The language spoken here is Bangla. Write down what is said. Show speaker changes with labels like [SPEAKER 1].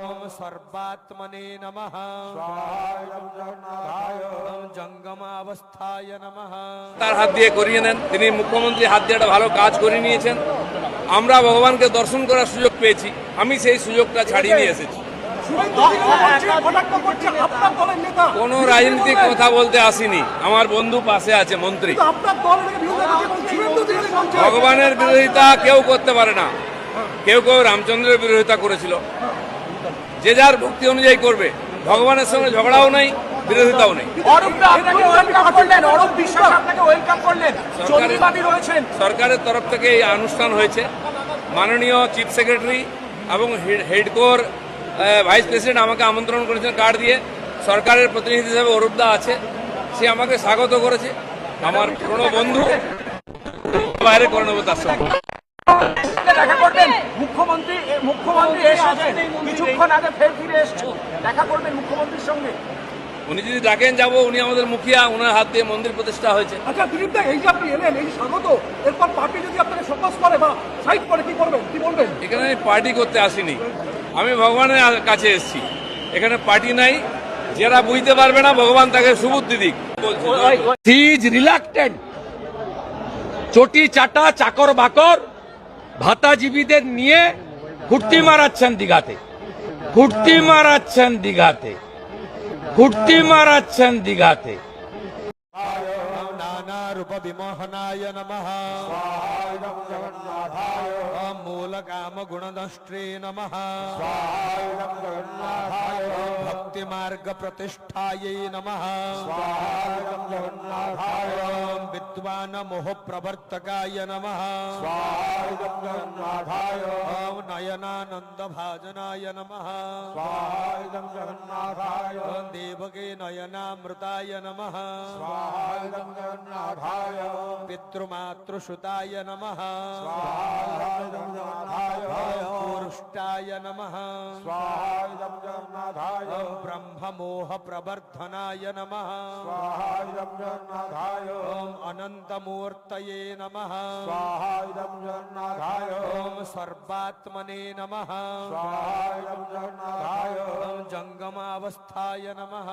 [SPEAKER 1] ओम सर्वात्मने नमः ओम जंगमावस्थाय नमः।
[SPEAKER 2] তার হাত দিয়ে করিয়ে নেন। তিনি মুখ্যমন্ত্রী হাত দিয়ে একটা ভালো কাজ করে নিয়েছেন। আমরা ভগবানকে দর্শন করার সুযোগ পেয়েছি, আমি সেই সুযোগটা ছাড়িয়ে নিয়ে এসেছি। কোনো রাজনৈতিক কথা বলতে আসিনি, আমার বন্ধু পাশে আছে মন্ত্রী। ভগবানের বিরোধিতা কেউ করতে পারে না। কেউ কেউ রামচন্দ্রের বিরোধিতা করেছিল, যে যার ভক্তি অনুযায়ী করবে। ভগবানের সঙ্গে ঝগড়াও নেই, বিরোধিতাও নেই। সরকারের তরফ থেকে এই অনুষ্ঠান হয়েছে। মাননীয় চিফ সেক্রেটারি এবং হেডকোর ভাইস প্রেসিডেন্ট আমাকে আমন্ত্রণ করেছেন কার্ড দিয়ে। সরকারের প্রতিনিধি হিসেবে অরূপদা আছে, সে আমাকে স্বাগত করেছে। আমার পুরনো বন্ধু, বাইরে করে নেবো তার সঙ্গে।
[SPEAKER 3] দেখা করবেন মুখ্যমন্ত্রী এসেছেন কিছুক্ষণ আগে, ফের ফিরে এসেছেন, দেখা করবেন মুখ্যমন্ত্রীর সঙ্গে।
[SPEAKER 2] উনি যদি ডাকেন যাবো, উনি আমাদের মুখিয়া, ওনার হাত দিয়ে মন্দির প্রতিষ্ঠা হয়েছে।
[SPEAKER 4] আচ্ছা দিলীপ দা, এই যে আপনি এলেন, এই স্বাগত, এরপর পার্টি যদি আপনাকে ফোকাস করে বা সাইড করে কি করবেন, কি বলবেন?
[SPEAKER 2] এখানে আমি পার্টি করতে আসিনি, আমি ভগবানের কাছে এসেছি। এখানে পার্টি নাই, যারা বুঝতে পারবে না ভগবান তাকে সুবুদ্ধি দিক।
[SPEAKER 5] He is reluctant. চটি চাটা চাকর বাকর ভাতাজীবীদের নিয়ে ঘুরতি মারাচ্ছেন দীঘাতে, ঘুরতি মারাচ্ছেন দীঘাতে, ঘুরতি মারাচ্ছেন দীঘাতে।
[SPEAKER 1] नानारूप विमोहनाय नमः ओम मूलकाम गुणदष्ट्रे नमः भक्ति मार्ग प्रतिष्ठायै नमः ओम विद्वान मोह प्रवर्तकाय नमः ओम नयनानंद भाजनाय नमः ओम देवके नयनामृताय नमः पितृमातृसुताय नमः पुरुष्टाय नमः ब्रह्ममोह प्रवर्धनाय नमः ओम अनंतमूर्तये नमः ओम सर्वात्मने नमः ओम जंगमावस्थाय नमः।